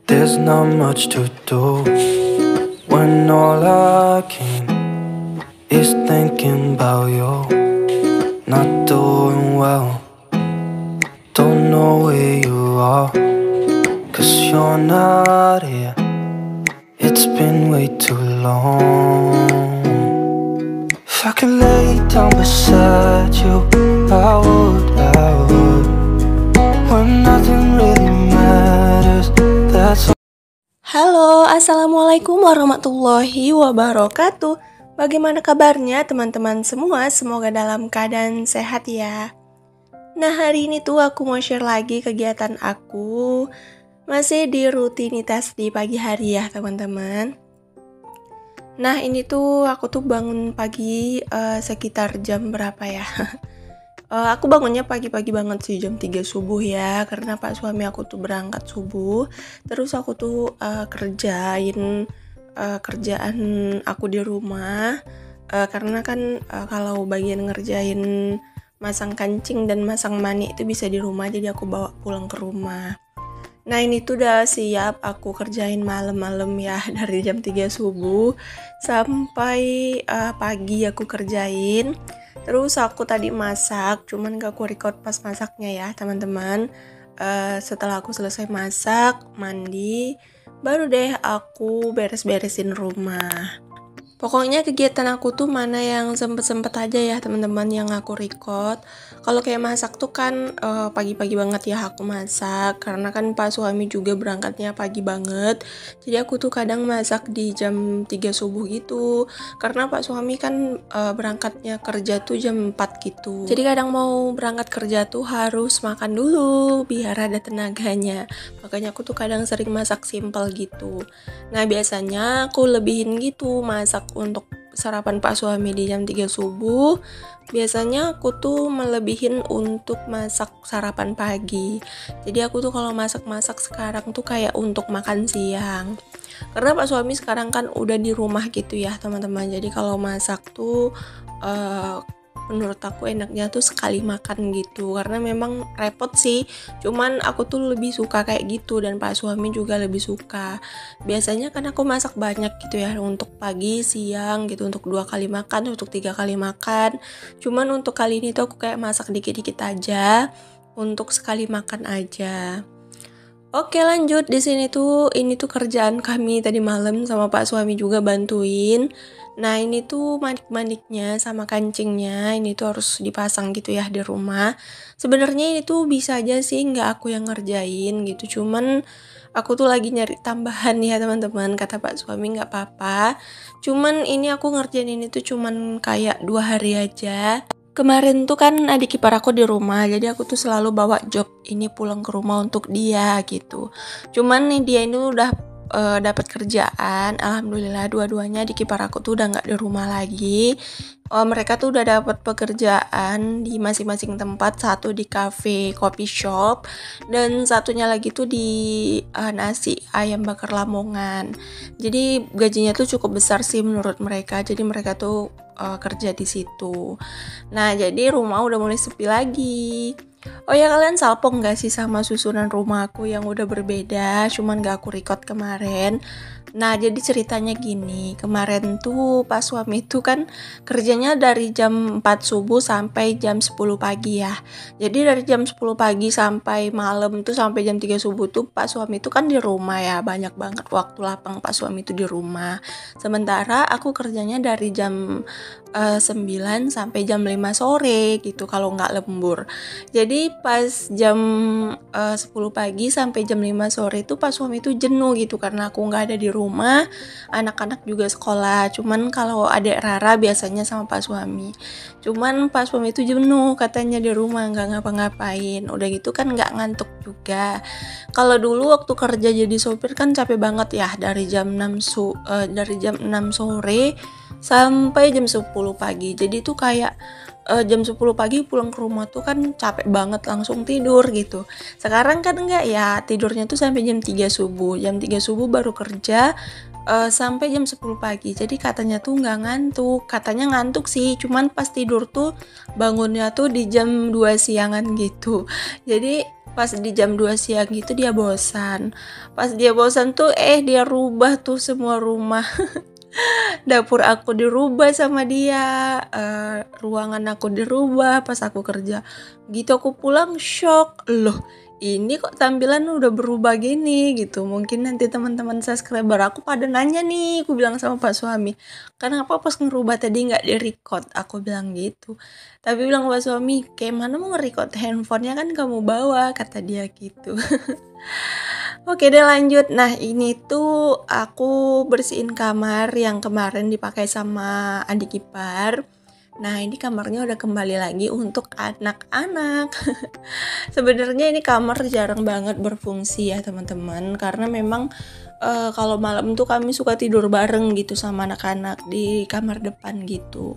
There's not much to do when all I can is thinking about you. Not doing well, don't know where you are, 'cause you're not here. It's been way too long. If I could lay down beside you, I would. When nothing really matters, that's Halo, assalamualaikum warahmatullahi wabarakatuh. Bagaimana kabarnya teman-teman semua? Semoga dalam keadaan sehat ya. Nah, hari ini tuh aku mau share lagi kegiatan aku. Masih di rutinitas di pagi hari ya teman-teman. Nah, ini tuh aku tuh bangun pagi sekitar jam berapa ya? Aku bangunnya pagi-pagi banget sih, jam 3 subuh ya, karena pak suami aku tuh berangkat subuh. Terus aku tuh kerjaan aku di rumah, karena kan kalau bagian ngerjain masang kancing dan masang mani itu bisa di rumah, jadi aku bawa pulang ke rumah. Nah, ini tuh udah siap aku kerjain malam-malam ya, dari jam 3 subuh sampai pagi aku kerjain. Terus aku tadi masak, cuman gak aku record pas masaknya ya teman-teman. Setelah aku selesai masak, mandi, baru deh aku beres-beresin rumah. Pokoknya kegiatan aku tuh mana yang sempet-sempet aja ya teman-teman yang aku record. Kalau kayak masak tuh kan pagi-pagi banget ya aku masak, karena kan pak suami juga berangkatnya pagi banget. Jadi aku tuh kadang masak di jam 3 subuh gitu, karena pak suami kan berangkatnya kerja tuh jam 4 gitu. Jadi kadang mau berangkat kerja tuh harus makan dulu biar ada tenaganya. Makanya aku tuh kadang sering masak simple gitu. Nah, biasanya aku lebihin gitu masak untuk sarapan pak suami di jam 3 subuh. Biasanya aku tuh melebihin untuk masak sarapan pagi. Jadi aku tuh kalau masak-masak sekarang tuh kayak untuk makan siang. Karena pak suami sekarang kan udah di rumah gitu ya teman-teman. Jadi kalau masak tuh menurut aku enaknya tuh sekali makan gitu, karena memang repot sih, cuman aku tuh lebih suka kayak gitu dan pak suami juga lebih suka. Biasanya kan aku masak banyak gitu ya, untuk pagi, siang gitu, untuk 2 kali makan, untuk 3 kali makan. Cuman untuk kali ini tuh aku kayak masak dikit-dikit aja, untuk sekali makan aja. Oke, lanjut. Di sini tuh ini tuh kerjaan kami tadi malam, sama pak suami juga bantuin. Nah, ini tuh manik-maniknya sama kancingnya ini tuh harus dipasang gitu ya di rumah. Sebenarnya ini tuh bisa aja sih nggak aku yang ngerjain gitu, cuman aku tuh lagi nyari tambahan ya teman-teman, kata pak suami nggak apa-apa. Cuman ini aku ngerjain ini tuh cuman kayak 2 hari aja. Kemarin tuh kan adik ipar aku di rumah, jadi aku tuh selalu bawa job ini pulang ke rumah untuk dia gitu. Cuman nih dia ini udah dapat kerjaan, alhamdulillah dua-duanya adik ipar aku tuh udah nggak di rumah lagi. Mereka tuh udah dapat pekerjaan di masing-masing tempat, satu di cafe coffee shop dan satunya lagi tuh di nasi ayam bakar Lamongan. Jadi gajinya tuh cukup besar sih menurut mereka, jadi mereka tuh kerja di situ. Nah, jadi rumah udah mulai sepi lagi. Oh ya, kalian salpong gak sih sama susunan rumah aku yang udah berbeda, cuman gak aku record kemarin? Nah, jadi ceritanya gini, kemarin tuh pas suami itu kan kerjanya dari jam 4 subuh sampai jam 10 pagi ya. Jadi dari jam 10 pagi sampai malam tuh, sampai jam 3 subuh tuh pak suami itu kan di rumah ya, banyak banget waktu lapang pak suami itu di rumah. Sementara aku kerjanya dari jam 9 sampai jam 5 sore gitu kalau nggak lembur. Jadi pas jam 10 pagi sampai jam 5 sore itu pak suami itu jenuh gitu, karena aku nggak ada di rumah, anak-anak juga sekolah. Cuman kalau adek Rara biasanya sama pak suami. Cuman pak suami itu jenuh katanya di rumah nggak ngapa-ngapain. Udah gitu kan nggak ngantuk juga. Kalau dulu waktu kerja jadi sopir kan capek banget ya, dari jam 6 sore sampai jam 10 pagi. Jadi tuh kayak jam 10 pagi pulang ke rumah tuh kan capek banget, langsung tidur gitu. Sekarang kan enggak ya, tidurnya tuh sampai jam 3 subuh. Jam 3 subuh baru kerja sampai jam 10 pagi. Jadi katanya tuh nggak ngantuk. Katanya ngantuk sih, cuman pas tidur tuh bangunnya tuh di jam 2 siangan gitu. Jadi Pas di jam 2 siang gitu dia bosan. Pas dia bosan tuh dia rubah tuh semua rumah. Dapur aku dirubah sama dia, ruangan aku dirubah pas aku kerja. Gitu aku pulang shock, loh ini kok tampilan udah berubah gini gitu. Mungkin nanti teman-teman subscriber aku pada nanya nih, aku bilang sama Pak suami, kenapa pas ngerubah tadi nggak di-record? Aku bilang gitu. Tapi bilang Pak suami, kayak mana mau nge-record, handphonenya kan kamu bawa, kata dia gitu. Oke deh lanjut. Nah ini tuh aku bersihin kamar yang kemarin dipakai sama adik ipar. Nah ini kamarnya udah kembali lagi untuk anak-anak. Sebenarnya ini kamar jarang banget berfungsi ya teman-teman, karena memang kalau malam tuh kami suka tidur bareng gitu sama anak-anak di kamar depan gitu.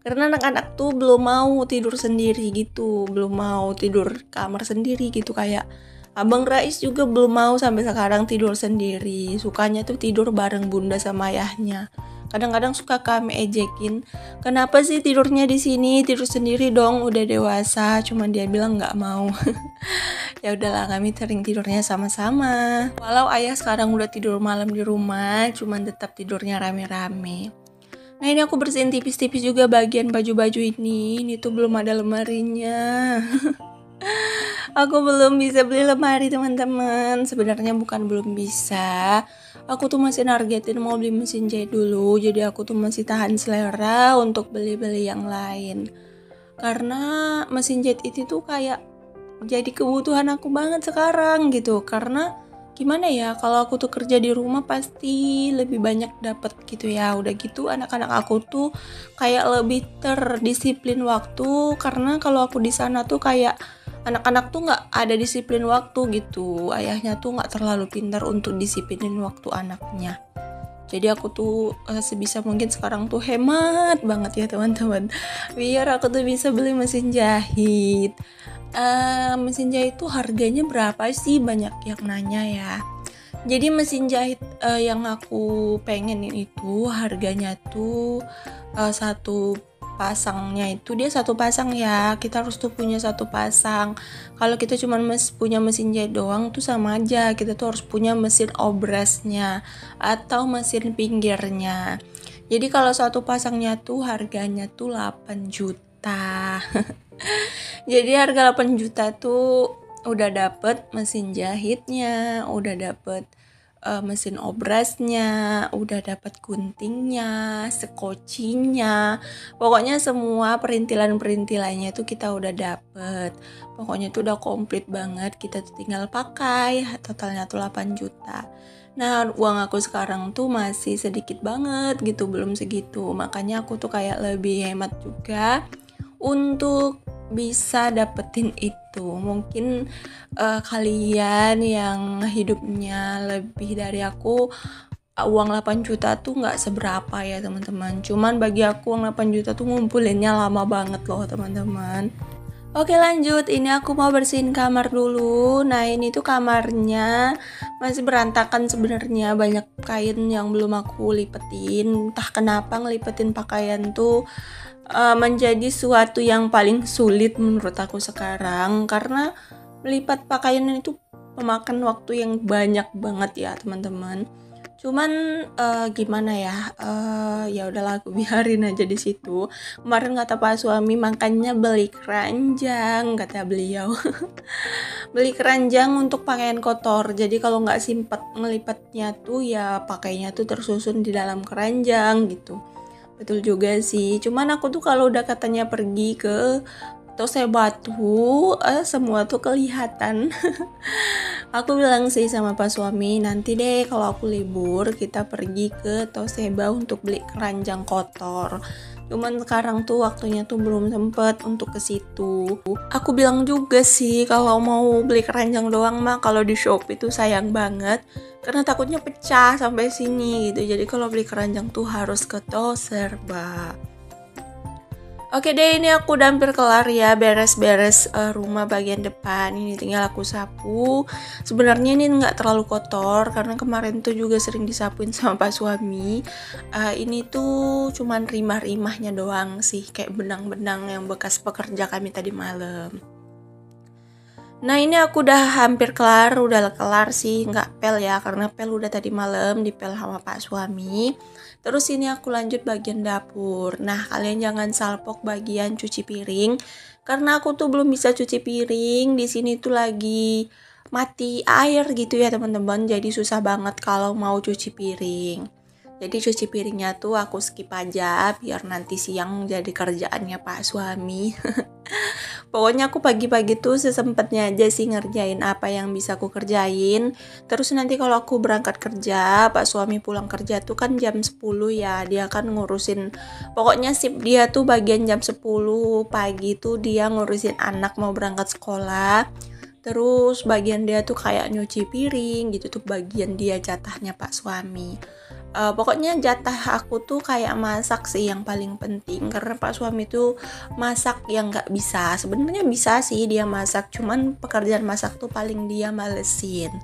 Karena anak-anak tuh belum mau tidur sendiri gitu, belum mau tidur kamar sendiri gitu. Kayak Abang Rais juga belum mau sampai sekarang tidur sendiri. Sukanya tuh tidur bareng bunda sama ayahnya. Kadang-kadang suka kami ejekin, kenapa sih tidurnya di sini, tidur sendiri dong, udah dewasa. Cuman dia bilang nggak mau. Ya udahlah, kami sering tidurnya sama-sama. Walau ayah sekarang udah tidur malam di rumah, cuman tetap tidurnya rame-rame. Nah ini aku bersihin tipis-tipis juga bagian baju-baju ini. Ini tuh belum ada lemarinya. Aku belum bisa beli lemari teman-teman. Sebenarnya bukan belum bisa, aku tuh masih nargetin mau beli mesin jahit dulu. Jadi aku tuh masih tahan selera untuk beli-beli yang lain. Karena mesin jahit itu tuh kayak jadi kebutuhan aku banget sekarang gitu. Karena gimana ya, kalau aku tuh kerja di rumah pasti lebih banyak dapat gitu ya. Udah gitu anak-anak aku tuh kayak lebih terdisiplin waktu. Karena kalau aku di sana tuh kayak anak-anak tuh nggak ada disiplin waktu gitu. Ayahnya tuh nggak terlalu pintar untuk disiplinin waktu anaknya. Jadi aku tuh sebisa mungkin sekarang tuh hemat banget ya teman-teman, biar aku tuh bisa beli mesin jahit. Mesin jahit tuh harganya berapa sih? Banyak yang nanya ya. Jadi mesin jahit yang aku pengenin itu harganya tuh satu pasangnya itu dia satu pasang ya. Kita harus tuh punya satu pasang. Kalau kita cuma punya mesin jahit doang tuh sama aja. Kita tuh harus punya mesin obrasnya atau mesin pinggirnya. Jadi kalau satu pasangnya tuh harganya tuh 8 juta. Jadi harga 8 juta tuh udah dapet mesin jahitnya, udah dapet mesin obrasnya, udah dapat guntingnya, sekocinya, pokoknya semua perintilan-perintilannya itu kita udah dapet. Pokoknya itu udah komplit banget, kita tuh tinggal pakai. Totalnya tuh 8 juta. Nah uang aku sekarang tuh masih sedikit banget gitu, belum segitu. Makanya aku tuh kayak lebih hemat juga untuk bisa dapetin itu. Mungkin kalian yang hidupnya lebih dari aku, uang 8 juta tuh gak seberapa ya teman-teman. Cuman bagi aku uang 8 juta tuh ngumpulinnya lama banget loh teman-teman. Oke lanjut, ini aku mau bersihin kamar dulu. Nah ini tuh kamarnya masih berantakan sebenarnya, banyak kain yang belum aku lipetin. Entah kenapa ngelipetin pakaian tuh menjadi suatu yang paling sulit menurut aku sekarang, karena melipat pakaian itu memakan waktu yang banyak banget ya teman-teman. Cuman gimana ya, ya udahlah aku biarin aja di situ. Kemarin kata Pak suami makanya beli keranjang, kata beliau. Beli keranjang untuk pakaian kotor. Jadi kalau nggak sempet ngelipatnya tuh ya pakainya tuh tersusun di dalam keranjang gitu. Betul juga sih. Cuman aku tuh kalau udah katanya pergi ke Tose Batu, semua tuh kelihatan. Aku bilang sih sama Pak suami, nanti deh kalau aku libur kita pergi ke Toseba untuk beli keranjang kotor. Cuman sekarang tuh waktunya tuh belum sempet untuk ke situ. Aku bilang juga sih kalau mau beli keranjang doang mah kalau di Shopee itu sayang banget, karena takutnya pecah sampai sini gitu. Jadi kalau beli keranjang tuh harus ke Toserba. Oke deh, ini aku udah hampir kelar ya beres-beres rumah bagian depan. Ini tinggal aku sapu. Sebenarnya ini nggak terlalu kotor karena kemarin tuh juga sering disapuin sama Pak suami. Ini tuh cuman rimah-rimahnya doang sih, kayak benang-benang yang bekas pekerja kami tadi malam. Nah ini aku udah hampir kelar, udah kelar sih, nggak pel ya, karena pel udah tadi malam dipel sama pak suami. Terus ini aku lanjut bagian dapur. Nah kalian jangan salpok bagian cuci piring, karena aku tuh belum bisa cuci piring. Di sini tuh lagi mati air gitu ya teman-teman, jadi susah banget kalau mau cuci piring. Jadi cuci piringnya tuh aku skip aja, biar nanti siang jadi kerjaannya pak suami. Pokoknya aku pagi-pagi tuh sesempatnya aja sih ngerjain apa yang bisa aku kerjain. Terus nanti kalau aku berangkat kerja, pak suami pulang kerja tuh kan jam 10 ya. Dia kan ngurusin, pokoknya sip dia tuh bagian jam 10 pagi tuh dia ngurusin anak mau berangkat sekolah. Terus bagian dia tuh kayak nyuci piring gitu tuh bagian dia jatahnya pak suami. Pokoknya jatah aku tuh kayak masak sih yang paling penting, karena pak suami tuh masak yang nggak bisa. Sebenarnya bisa sih dia masak, cuman pekerjaan masak tuh paling dia malesin.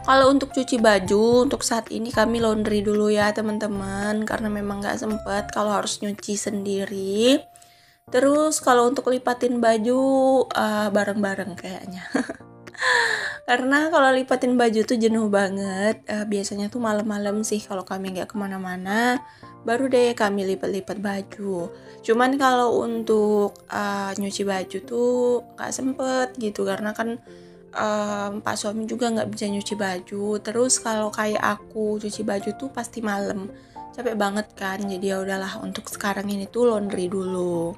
Kalau untuk cuci baju, untuk saat ini kami laundry dulu ya teman-teman, karena memang nggak sempet kalau harus nyuci sendiri. Terus kalau untuk lipatin baju bareng-bareng kayaknya. Karena kalau lipatin baju tuh jenuh banget. Biasanya tuh malam-malam sih kalau kami nggak kemana-mana, baru deh kami lipat-lipat baju. Cuman kalau untuk nyuci baju tuh nggak sempet gitu, karena kan pak suami juga nggak bisa nyuci baju. Terus kalau kayak aku cuci baju tuh pasti malam, capek banget kan. Jadi ya udahlah, untuk sekarang ini tuh laundry dulu.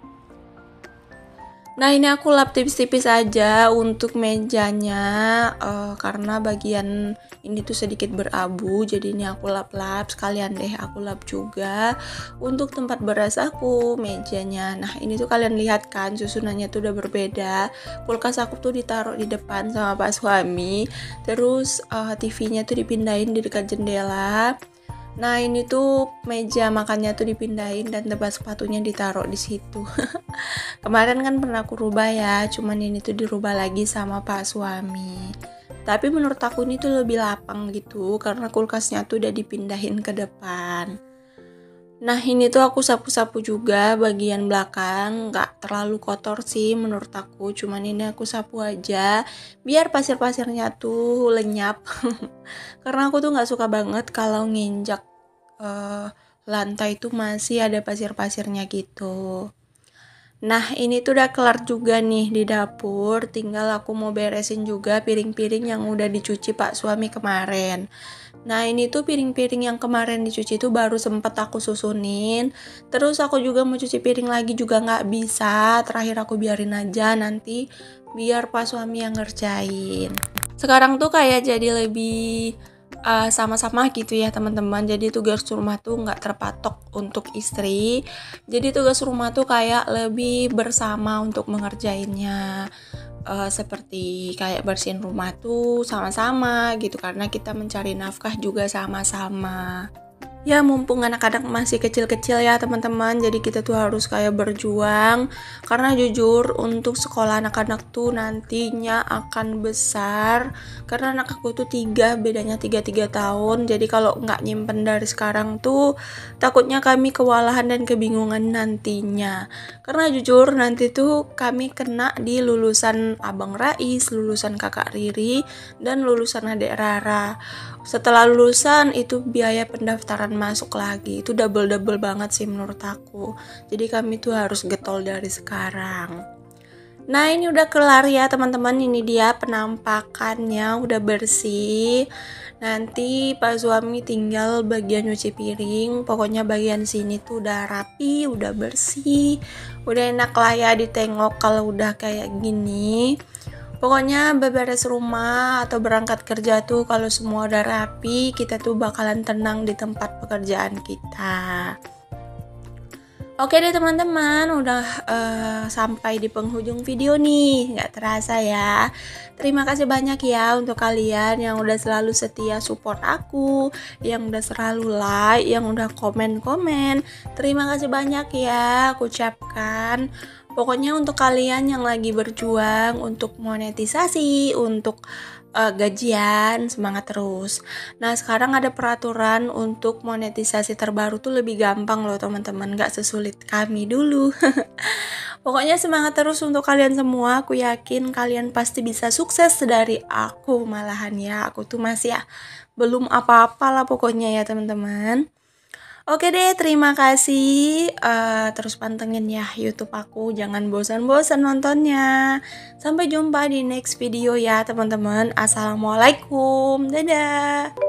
Nah ini aku lap tipis-tipis aja untuk mejanya, karena bagian ini tuh sedikit berabu, jadi ini aku lap-lap sekalian deh aku lap juga untuk tempat beras aku, mejanya. Nah ini tuh kalian lihat kan susunannya tuh udah berbeda. Kulkas aku tuh ditaruh di depan sama pak suami, terus TV-nya tuh dipindahin di dekat jendela. Nah ini tuh meja makannya tuh dipindahin dan tempat sepatunya ditaruh di situ. Kemarin kan pernah aku rubah ya, cuman ini tuh dirubah lagi sama pak suami. Tapi menurut aku ini tuh lebih lapang gitu, karena kulkasnya tuh udah dipindahin ke depan. Nah ini tuh aku sapu-sapu juga bagian belakang, nggak terlalu kotor sih menurut aku, cuman ini aku sapu aja biar pasir-pasirnya tuh lenyap. Karena aku tuh nggak suka banget kalau nginjak lantai tuh masih ada pasir-pasirnya gitu. Nah ini tuh udah kelar juga nih di dapur, tinggal aku mau beresin juga piring-piring yang udah dicuci pak suami kemarin. Nah ini tuh piring-piring yang kemarin dicuci tuh baru sempet aku susunin. Terus aku juga mau cuci piring lagi juga nggak bisa, terakhir aku biarin aja nanti biar pak suami yang ngerjain. Sekarang tuh kayak jadi lebih sama-sama gitu ya teman-teman. Jadi tugas rumah tuh nggak terpatok untuk istri, jadi tugas rumah tuh kayak lebih bersama untuk mengerjainnya. Seperti kayak bersihin rumah tuh sama-sama gitu, karena kita mencari nafkah juga sama-sama. Ya mumpung anak-anak masih kecil-kecil ya teman-teman, jadi kita tuh harus kayak berjuang, karena jujur untuk sekolah anak-anak tuh nantinya akan besar, karena anak aku tuh bedanya 3 tahun. Jadi kalau nggak nyimpen dari sekarang tuh takutnya kami kewalahan dan kebingungan nantinya, karena jujur nanti tuh kami kena di lulusan Abang Rais, lulusan Kakak Riri, dan lulusan Adek Rara. Setelah lulusan itu biaya pendaftaran masuk lagi, itu double banget sih menurut aku. Jadi kami tuh harus getol dari sekarang. Nah ini udah kelar ya teman-teman, ini dia penampakannya udah bersih. Nanti pak suami tinggal bagian nyuci piring, pokoknya bagian sini tuh udah rapi, udah bersih, udah enak lah ya ditengok kalau udah kayak gini. Pokoknya beberes rumah atau berangkat kerja tuh kalau semua udah rapi, kita tuh bakalan tenang di tempat pekerjaan kita. Oke deh teman-teman, udah sampai di penghujung video nih, nggak terasa ya. Terima kasih banyak ya untuk kalian yang udah selalu setia support aku, yang udah selalu like, yang udah komen-komen. Terima kasih banyak ya, aku ucapkan. Pokoknya untuk kalian yang lagi berjuang untuk monetisasi, untuk gajian, semangat terus. Nah sekarang ada peraturan untuk monetisasi terbaru tuh lebih gampang loh teman-teman, gak sesulit kami dulu. Pokoknya semangat terus untuk kalian semua. Aku yakin kalian pasti bisa sukses dari aku malahan ya. Aku tuh masih ya belum apa-apa lah pokoknya ya teman-teman. Oke deh, terima kasih. Terus pantengin ya YouTube aku. Jangan bosan-bosan nontonnya. Sampai jumpa di next video ya teman-teman. Assalamualaikum. Dadah.